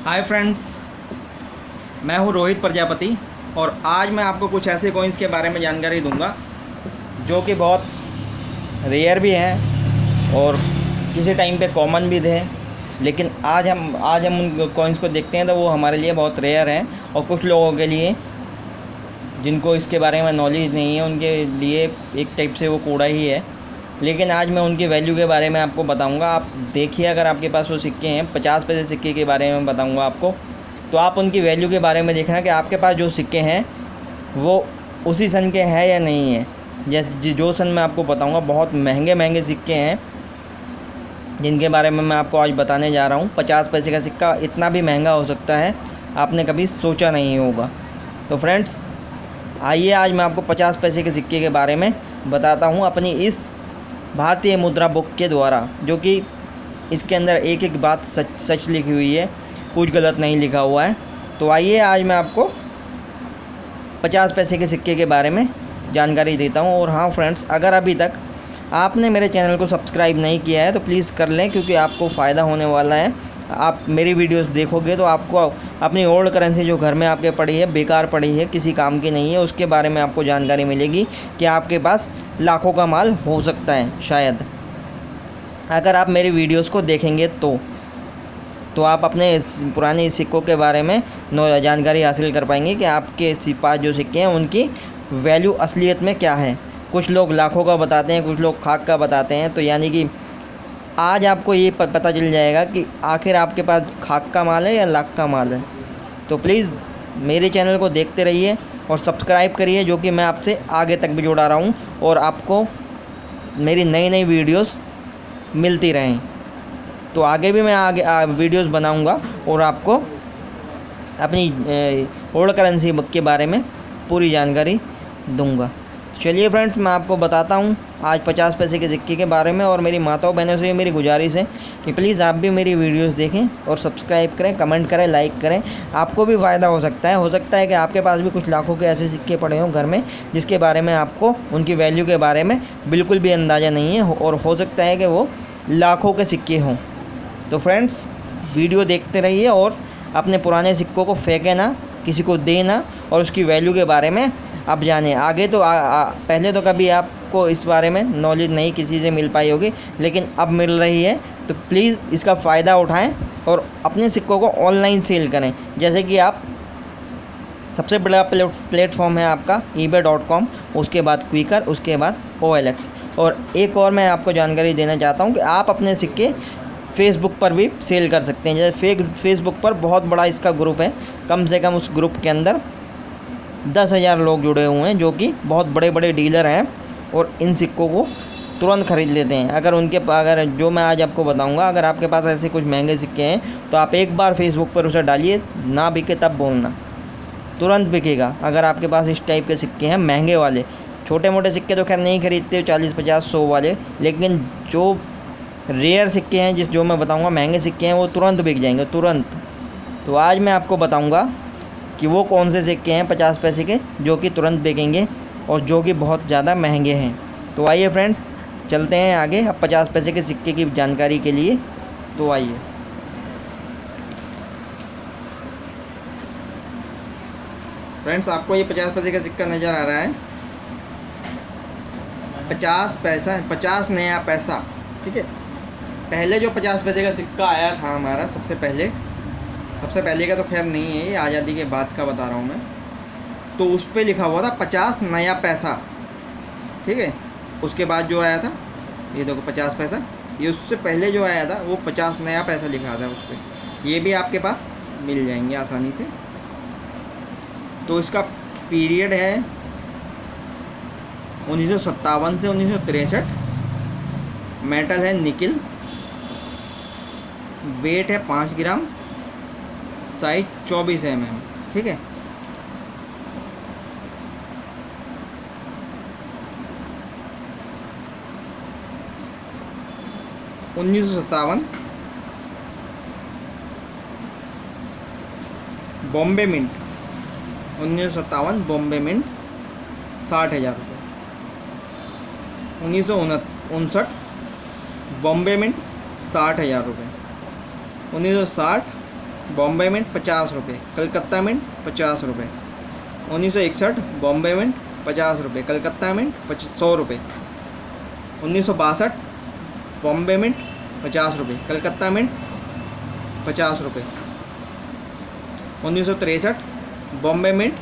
Hi friends, मैं हूं रोहित प्रजापति और आज मैं आपको कुछ ऐसे कॉइन्स के बारे में जानकारी दूंगा जो कि बहुत रेयर भी हैं और किसी टाइम पे कॉमन भी थे। लेकिन आज हम उन कॉइन्स को देखते हैं तो वो हमारे लिए बहुत रेयर हैं और कुछ लोगों के लिए जिनको इसके बारे में नॉलेज नहीं है उनके लिए एक टाइप से वो कूड़ा ही है। लेकिन आज मैं उनकी वैल्यू के बारे में आपको बताऊंगा। आप देखिए, अगर आपके पास वो सिक्के हैं, 50 पैसे सिक्के के बारे में बताऊंगा आपको, तो आप उनकी वैल्यू के बारे में देखना कि आपके पास जो सिक्के हैं वो उसी सन के हैं या नहीं है। जैसे जो सन मैं आपको बताऊंगा, बहुत महंगे महंगे सिक्के हैं जिनके बारे में मैं आपको आज बताने जा रहा हूँ। 50 पैसे का सिक्का इतना भी महंगा हो सकता है, आपने कभी सोचा नहीं होगा। तो फ्रेंड्स, आइए आज मैं आपको 50 पैसे के सिक्के के बारे में बताता हूँ अपनी इस भारतीय मुद्रा बुक के द्वारा, जो कि इसके अंदर एक एक बात सच लिखी हुई है, कुछ गलत नहीं लिखा हुआ है। तो आइए आज मैं आपको 50 पैसे के सिक्के के बारे में जानकारी देता हूँ। और हाँ फ्रेंड्स, अगर अभी तक आपने मेरे चैनल को सब्सक्राइब नहीं किया है तो प्लीज़ कर लें, क्योंकि आपको फ़ायदा होने वाला है। आप मेरी वीडियोस देखोगे तो आपको अपनी ओल्ड करेंसी जो घर में आपके पड़ी है, बेकार पड़ी है, किसी काम की नहीं है, उसके बारे में आपको जानकारी मिलेगी कि आपके पास लाखों का माल हो सकता है शायद, अगर आप मेरी वीडियोस को देखेंगे तो आप अपने पुराने सिक्कों के बारे में जानकारी हासिल कर पाएंगे कि आपके पास जो सिक्के हैं उनकी वैल्यू असलियत में क्या है। कुछ लोग लाखों का बताते हैं, कुछ लोग खाक का बताते हैं। तो यानी कि आज आपको ये पता चल जाएगा कि आखिर आपके पास खाक का माल है या लाख का माल है। तो प्लीज़ मेरे चैनल को देखते रहिए और सब्सक्राइब करिए, जो कि मैं आपसे आगे तक भी जुड़ा रहा हूँ और आपको मेरी नई नई वीडियोस मिलती रहें। तो आगे भी मैं वीडियोस बनाऊँगा और आपको अपनी ओल्ड करेंसी के बारे में पूरी जानकारी दूँगा। चलिए फ्रेंड्स, मैं आपको बताता हूँ आज 50 पैसे के सिक्के के बारे में। और मेरी माताओं बहनों से मेरी गुजारिश है कि प्लीज़ आप भी मेरी वीडियोस देखें और सब्सक्राइब करें, कमेंट करें, लाइक करें। आपको भी फ़ायदा हो सकता है कि आपके पास भी कुछ लाखों के ऐसे सिक्के पड़े हों घर में जिसके बारे में आपको उनकी वैल्यू के बारे में बिल्कुल भी अंदाज़ा नहीं है, और हो सकता है कि वो लाखों के सिक्के हों। तो फ्रेंड्स, वीडियो देखते रहिए और अपने पुराने सिक्कों को फेंके ना, किसी को देना, और उसकी वैल्यू के बारे में आप जाने। आगे तो पहले तो कभी आपको इस बारे में नॉलेज नहीं किसी से मिल पाई होगी, लेकिन अब मिल रही है। तो प्लीज़ इसका फ़ायदा उठाएं और अपने सिक्कों को ऑनलाइन सेल करें। जैसे कि आप सबसे बड़ा प्लेटफॉर्म है आपका ebay.com, उसके बाद क्विकर, उसके बाद OLX। और एक और मैं आपको जानकारी देना चाहता हूँ कि आप अपने सिक्के फेसबुक पर भी सेल कर सकते हैं। जैसे फेसबुक पर बहुत बड़ा इसका ग्रुप है, कम से कम उस ग्रुप के अंदर 10,000 लोग जुड़े हुए हैं, जो कि बहुत बड़े बड़े डीलर हैं और इन सिक्कों को तुरंत ख़रीद लेते हैं। अगर जो मैं आज आपको बताऊंगा, अगर आपके पास ऐसे कुछ महंगे सिक्के हैं तो आप एक बार फेसबुक पर उसे डालिए, ना बिके तब बोलना, तुरंत बिकेगा। अगर आपके पास इस टाइप के सिक्के हैं महंगे वाले, छोटे मोटे सिक्के तो खैर नहीं खरीदते 40, 50, 100 वाले, लेकिन जो रेयर सिक्के हैं, जो मैं बताऊंगा महंगे सिक्के हैं, वो तुरंत बिक जाएंगे, तुरंत। तो आज मैं आपको बताऊंगा कि वो कौन से सिक्के हैं 50 पैसे के जो कि तुरंत बिकेंगे और जो कि बहुत ज़्यादा महंगे हैं। तो आइए फ्रेंड्स, चलते हैं आगे अब 50 पैसे के सिक्के की जानकारी के लिए। तो आइए फ्रेंड्स, आपको ये 50 पैसे का सिक्का नज़र आ रहा है, 50 पैसा, 50 नया पैसा, ठीक है। पहले जो 50 पैसे का सिक्का आया था हमारा, सबसे पहले का तो खैर नहीं है, ये आज़ादी के बाद का बता रहा हूँ मैं। तो उस पर लिखा हुआ था 50 नया पैसा, ठीक है। उसके बाद जो आया था, ये देखो 50 पैसा, ये उससे पहले जो आया था वो 50 नया पैसा लिखा था उस पर। ये भी आपके पास मिल जाएंगे आसानी से। तो इसका पीरियड है 1957 से 1963। मेटल है निकिल, वेट है 5 ग्राम, साइज 24 mm, ठीक है। बॉम्बे मिंट, 1957 बॉम्बे मिंट, 60,000 रुपये। 1959 बॉम्बे मिंट, 60,000 रुपये। 1960 बॉम्बे मिंट 50 रुपये, कलकत्ता मिंट 50 रुपये। 1961 बॉम्बे मिंट 50 रुपये, कलकत्ता मिंट 100 रुपये। 1962 बॉम्बे मिंट 50 रुपये, कलकत्ता मिंट 50 रुपये। 1963 बॉम्बे मिंट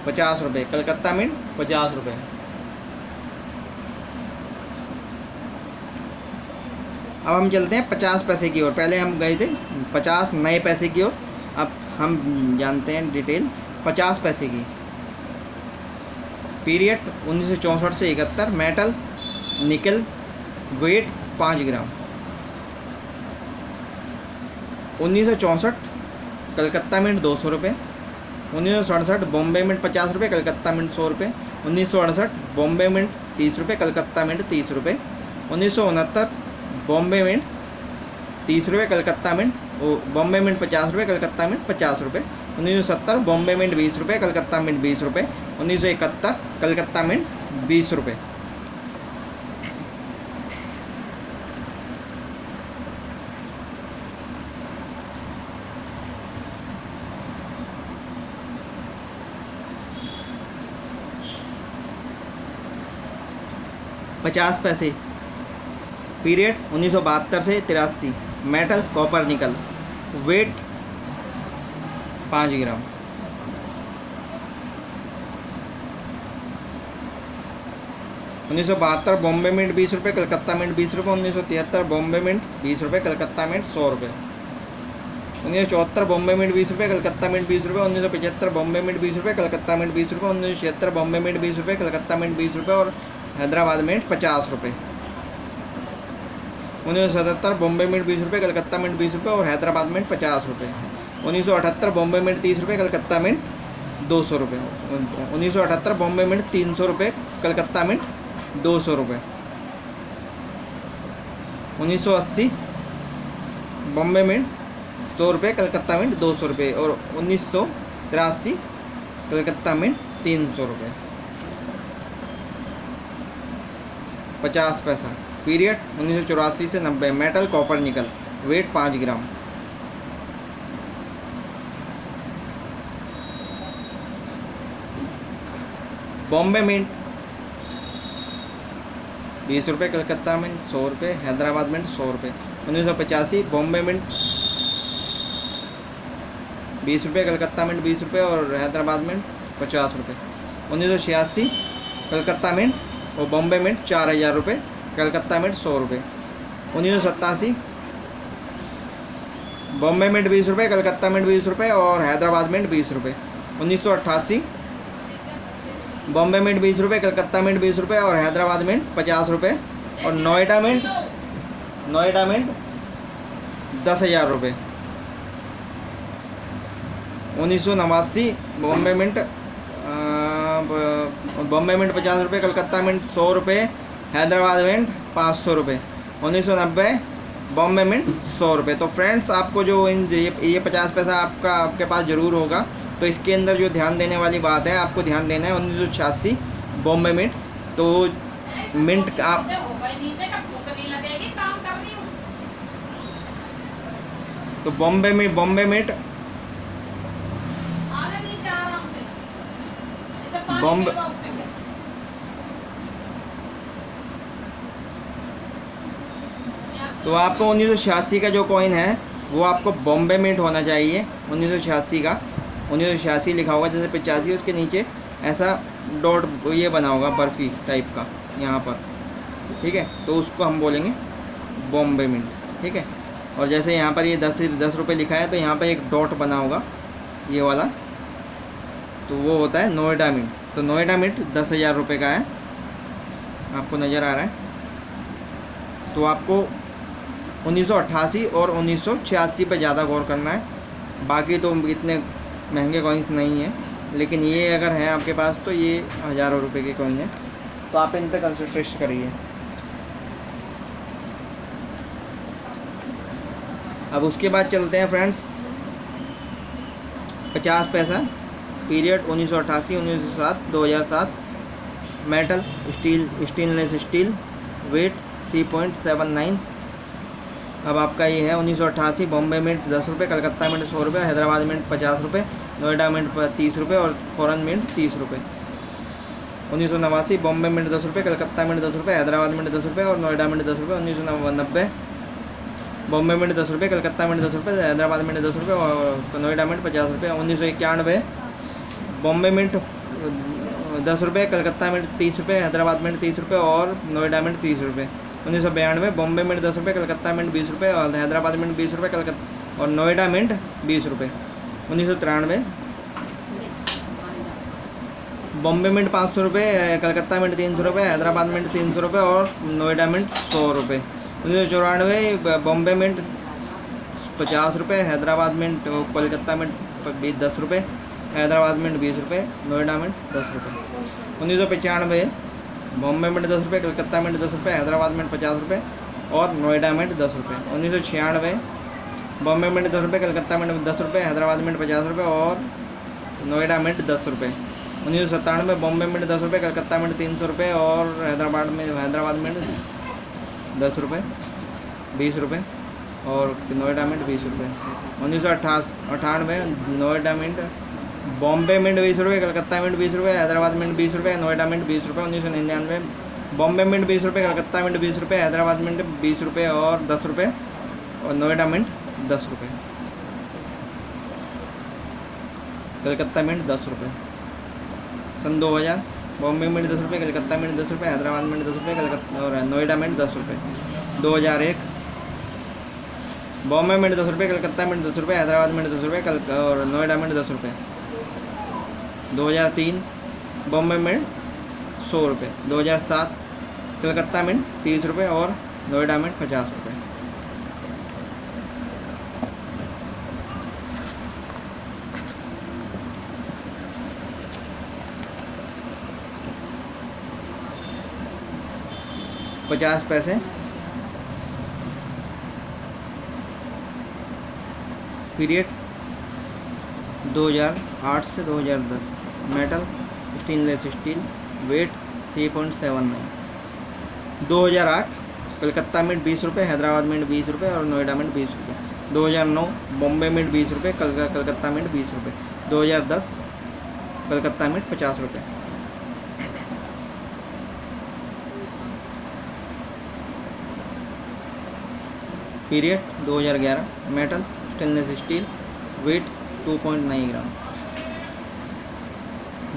50 रुपये, कलकत्ता मिंट 50 रुपये। अब हम चलते हैं 50 पैसे की ओर। पहले हम गए थे 50 नए पैसे की ओर, अब हम जानते हैं डिटेल 50 पैसे की। पीरियड 1964 से 71, मेटल निकल, वेट 5 ग्राम। 1964 कलकत्ता मिंट 200 रुपये। 1967 बॉम्बे मिंट 50 रुपये, कलकत्ता मिंट 100 रुपये। 1968 बॉम्बे मिंट 30 रुपये, कलकत्ता मिंट 30 रुपये। 1969 बॉम्बे मिंट 30 रुपये, कलकत्ता मिंट बॉम्बे मिंट 50 रुपये, कलकत्ता मिंट 50 रुपये। 1970 बॉम्बे मिंट 20 रुपये, कलकत्ता मिंट 20 रुपये। 1971 कलकत्ता मिंट 20 रुपये। पचास पैसे। पीरियड 1972 से 83, मेटल कॉपर निकल, वेट 5 ग्राम। 1972 बॉम्बे मिंट 20 रुपये, कलकत्ता मिंट 20 रुपये। 1973 बॉम्बे मिंट 20 रुपये, कलकत्ता मिंट 100 रुपये। 1974 बॉम्बे मिंट 20 रुपये, कलकत्ता मिंट 20 रुपये। 1975 बॉम्बे मिंट 20 रुपये, कलकत्ता मिंट 20 रुपये। 1976 बॉम्बे मिंट 20 रुपये, कलकत्ता मिंट 20 रुपये और हैदराबाद मिंट 50 रुपये। 1977 बॉम्बे मिंट 20 रुपये, कलकत्ता मिंट 20 रुपये और हैदराबाद मिंट 50 रुपये। 1978 बॉम्बे मिंट 30 रुपये, कलकत्ता मिंट 200 रुपये। 1978 बॉम्बे मिंट 300 रुपये, कलकत्ता मिंट 200 रुपये। 1980 बॉम्बे मिंट 100 रुपये, कलकत्ता मिंट 200 रुपये और 1983 कलकत्ता मिंट 300 रुपये। 50 पैसा। पीरियड 1984 से 90, मेटल कॉपर निकल, वेट 5 ग्राम। बॉम्बे मिंट 20 रुपये, कलकत्ता मिंट 100 रुपये, हैदराबाद मिंट 100 रुपये। 1985 बॉम्बे मिंट 20 रुपये, कलकत्ता मिंट 20 रुपये और हैदराबाद मिंट 50 रुपये। 1986 कलकत्ता मिंट और बॉम्बे मिंट 4000 रुपये, कलकत्ता मिंट 100 रुपये। 1987 बॉम्बे मिंट 20 रुपये, कलकत्ता मिंट 20 रुपये और हैदराबाद मिंट 20 रुपये। 1988 बॉम्बे मिंट 20 रुपये, कलकत्ता मिंट 20 रुपये और हैदराबाद मिंट 50 रुपये और नोएडा मिंट 10,000 रुपये। 1989 बॉम्बे मिंट 50 रुपये, कलकत्ता मिंट 100 रुपये, हैदराबाद मिंट 500 रुपये। 1990 बॉम्बे मिंट 100 रुपये। तो फ्रेंड्स, आपको जो ये 50 पैसा आपके पास ज़रूर होगा। तो इसके अंदर जो ध्यान देने वाली बात है, आपको ध्यान देना है 1986 बॉम्बे मिंट। तो मिंट आप तो बॉम्बे मिंट बॉम्बे तो आपको 1986 का जो कॉइन है वो आपको बॉम्बे मिंट होना चाहिए। 1986 का 1986 लिखा होगा, जैसे 85 उसके नीचे ऐसा डॉट ये बना होगा बर्फ़ी टाइप का यहाँ पर, ठीक है। तो उसको हम बोलेंगे बॉम्बे मिंट, ठीक है। और जैसे यहाँ पर ये 10 रुपये लिखा है तो यहाँ पर एक डॉट बना होगा ये वाला, तो वो होता है नोएडा मिंट। तो नोएडा मिंट 10,000 रुपये का है, आपको नज़र आ रहा है। तो आपको 1988 और 1986 पे ज़्यादा गौर करना है। बाकी तो इतने महंगे कॉइन्स नहीं हैं, लेकिन ये अगर हैं आपके पास तो ये हज़ारों रुपए के कॉइन है, तो आप इन पर कंसंट्रेट करिए। अब उसके बाद चलते हैं फ्रेंड्स 50 पैसा। Period 1988, 1907, 2007, metal steel, stainless steel, weight 3.79, अब आपका ये है 1988 बॉम्बे मिंट 10 रुपये, कलकत्ता मिंट 100 रुपये, हैदराबाद मिंट 50 रुपये, नोएडा मिंट 30 रुपये और फ़ॉरेन मिंट 30 रुपये। 1989 बॉम्बे मिंट 10 रुपये, कलकत्ता मिंट 10 रुपये, हैदराबाद मिंट 10 रुपये और नोएडा मिंट 10 रुपये। 1990 बॉम्बे मिंट 10 रुपये, कलकत्ता मिंट 10 रुपये, हैदराबाद मिंट 10 रुपये और नोएडा मिंट 50 रुपये। 1991 बॉम्बे मिंट 10 रुपये, कलकत्ता मिंट 30 रुपये, हैदराबाद मिंट 30 रुपये और नोएडा मिंट 30 रुपये। 1992 बॉम्बे मिंट 10 रुपये, कलकत्ता मिंट 20 रुपये और हैदराबाद मिंट 20 रुपये, कलकत्ता और नोएडा मिंट 20 रुपये। 1993 बॉम्बे मिंट 500 रुपये, कलकत्ता मिंट 300 रुपये, हैदराबाद मिंट 300 रुपये और नोएडा मिंट 100 रुपये। 1994 बॉम्बे मिंट 50 रुपये, हैदराबाद मिंट कलकत्ता मिंट 10 रुपये, हैदराबाद मिंट 20 रुपये, नोएडा मिंट 10 रुपये। 1995 बॉम्बे मिंट 10 रुपये, कलकत्ता मिंट 10 रुपये, हैदराबाद मिंट 50 रुपये और नोएडा मिंट 10 रुपये। 1996 बॉम्बे मिंट 10 रुपये, कलकत्ता मिंट 10 रुपये, हैदराबाद मिंट 50 रुपये और नोएडा मिंट 10 रुपये। 1997 बॉम्बे मिंट 10 रुपये, कलकत्ता मिंट 300 रुपये और हैदराबाद मिंट 10 रुपये 20 रुपये और नोएडा मिंट 20 रुपये। 1998 नोएडा मिंट बॉम्बे मिंट 20 रुपये, कलकत्ता मिंट 20 रुपये, हैदराबाद मिंट 20 रुपये, नोएडा मिंट 20 रुपये। 1999 बॉम्बे मिंट 20 रुपये, कलकत्ता मिंट 20 रुपये, हैदराबाद मिंट 20 रुपये और 10 रुपये और नोएडा मिंट 10 रुपये, कलकत्ता मिंट 10 रुपये। सन 2000 बॉम्बे मिंट 10 रुपये, कलकत्ता मिंट 10 रुपये, हैदराबाद मिंट 10 रुपये, कलकत्ता और नोएडा मिंट 10 रुपये। 2001 बॉम्बे मिंट 10 रुपये, कलकत्ता मिंट 10 रुपये, हैदराबाद मिंट 10 रुपये और नोएडा मिंट 10 रुपये। 2003 बॉम्बे मिंट 100 रुपये। 2007 कलकत्ता मिंट 30 रुपये और नोएडा मिंट 50 रुपये। पचास पैसे पीरियड 2008 से 2010, metal stainless steel, weight 3.79। 2008 Calcutta mint 20 रुपये, हैदराबाद मिंट 20 रुपये और नोएडा मिंट 20 रुपये। 2009 बॉम्बे मिंट 20 रुपये, कलकत्ता मिंट 20 रुपये। 2010 कलकत्ता मिंट 50 रुपये। Period 2011, metal stainless steel, weight 2.9 gram.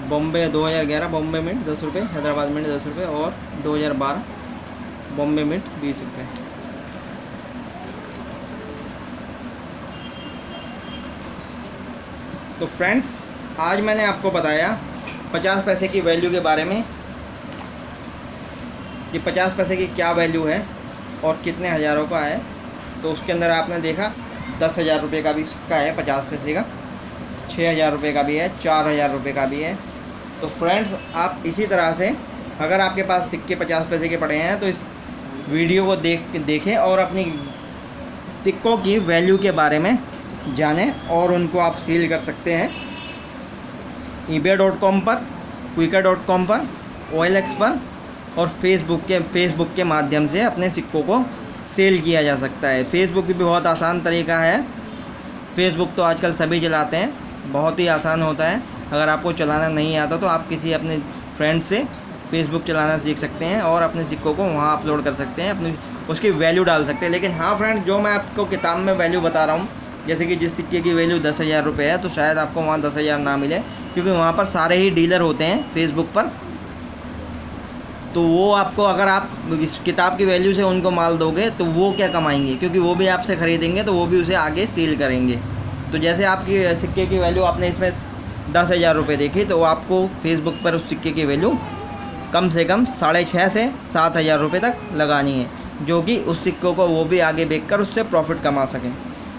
Bombay 2011 Bombay mint 10 रुपये, हैदराबाद मिंट 10 रुपये और 2012 बॉम्बे मिंट 20 रुपये। तो फ्रेंड्स, आज मैंने आपको बताया 50 पैसे की वैल्यू के बारे में कि 50 पैसे की क्या वैल्यू है और कितने हज़ारों का है। तो उसके अंदर आपने देखा 10,000 रुपये का भी सिक्का है 50 पैसे का, 6,000 रुपये का भी है, 4,000 रुपये का भी है। तो फ्रेंड्स, आप इसी तरह से अगर आपके पास सिक्के 50 पैसे के पड़े हैं तो इस वीडियो को देखें और अपनी सिक्कों की वैल्यू के बारे में जानें और उनको आप सेल कर सकते हैं ebay.com पर, quikr.com पर, OLX पर और फेसबुक के माध्यम से अपने सिक्कों को सेल किया जा सकता है। फेसबुक भी बहुत आसान तरीका है। फेसबुक तो आजकल सभी चलाते हैं, बहुत ही आसान होता है। अगर आपको चलाना नहीं आता तो आप किसी अपने फ्रेंड से फेसबुक चलाना सीख सकते हैं और अपने सिक्कों को वहाँ अपलोड कर सकते हैं, अपनी उसकी वैल्यू डाल सकते हैं। लेकिन हाँ फ्रेंड, जो मैं आपको किताब में वैल्यू बता रहा हूँ, जैसे कि जिस सिक्के की वैल्यू 10,000 रुपये है तो शायद आपको वहाँ 10,000 ना मिले, क्योंकि वहाँ पर सारे ही डीलर होते हैं फेसबुक पर। तो वो आपको, अगर आप इस किताब की वैल्यू से उनको माल दोगे तो वो क्या कमाएंगे, क्योंकि वो भी आपसे ख़रीदेंगे तो वो भी उसे आगे सेल करेंगे। तो जैसे आपकी सिक्के की वैल्यू आपने इसमें 10,000 रुपये देखी, तो आपको फेसबुक पर उस सिक्के की वैल्यू कम से कम 6,500 से 7,000 रुपये तक लगानी है, जो कि उस सिक्कों को वो भी आगे बेचकर उससे प्रॉफिट कमा सकें।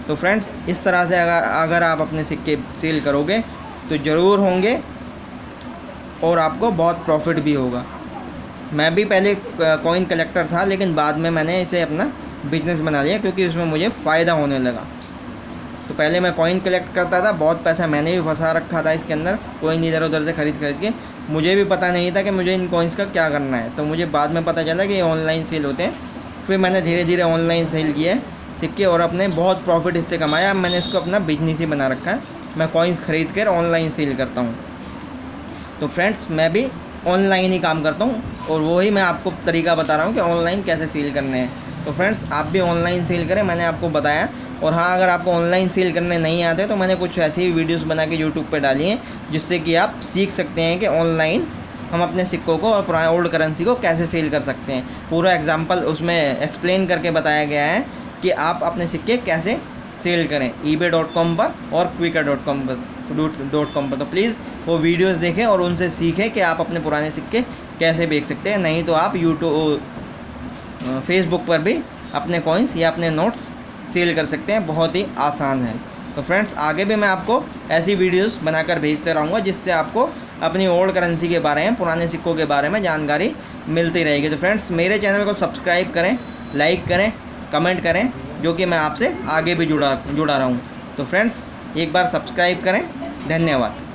तो फ्रेंड्स, इस तरह से अगर आप अपने सिक्के सेल करोगे तो ज़रूर होंगे और आपको बहुत प्रॉफिट भी होगा। मैं भी पहले कॉइन कलेक्टर था, लेकिन बाद में मैंने इसे अपना बिजनेस बना लिया क्योंकि उसमें मुझे फ़ायदा होने लगा। तो पहले मैं कॉइन कलेक्ट करता था, बहुत पैसा मैंने भी फंसा रखा था इसके अंदर, कॉइन इधर उधर से खरीद के। मुझे भी पता नहीं था कि मुझे इन कॉइन्स का क्या करना है। तो मुझे बाद में पता चला कि ये ऑनलाइन सेल होते हैं। फिर मैंने धीरे धीरे ऑनलाइन सेल किया, सिक्के और अपने बहुत प्रॉफिट इससे कमाया। अब मैंने इसको अपना बिजनेस ही बना रखा है। मैं कॉइन्स ख़रीद कर ऑनलाइन सेल करता हूँ। तो फ्रेंड्स, मैं भी ऑनलाइन ही काम करता हूँ और वही मैं आपको तरीका बता रहा हूँ कि ऑनलाइन कैसे सेल करने हैं। तो फ्रेंड्स, आप भी ऑनलाइन सेल करें, मैंने आपको बताया। और हाँ, अगर आपको ऑनलाइन सेल करने नहीं आते तो मैंने कुछ ऐसी ही वीडियोस बना के यूट्यूब पे डाली हैं जिससे कि आप सीख सकते हैं कि ऑनलाइन हम अपने सिक्कों को और पुराने ओल्ड करेंसी को कैसे सेल कर सकते हैं। पूरा एग्जांपल उसमें एक्सप्लेन करके बताया गया है कि आप अपने सिक्के कैसे सेल करें eBay.com पर और Quikr.com पर। तो प्लीज़ वो वीडियोस देखें और उनसे सीखें कि आप अपने पुराने सिक्के कैसे बेच सकते हैं। नहीं तो आप यूट्यूब फेसबुक पर भी अपने कॉइन्स या अपने नोट्स सेल कर सकते हैं। बहुत ही आसान है। तो फ्रेंड्स, आगे भी मैं आपको ऐसी वीडियोस बनाकर भेजते रहूँगा जिससे आपको अपनी ओल्ड करेंसी के बारे में, पुराने सिक्कों के बारे में जानकारी मिलती रहेगी। तो फ्रेंड्स, मेरे चैनल को सब्सक्राइब करें, लाइक करें, कमेंट करें, जो कि मैं आपसे आगे भी जुड़ा रहूँ। तो फ्रेंड्स, एक बार सब्सक्राइब करें। धन्यवाद।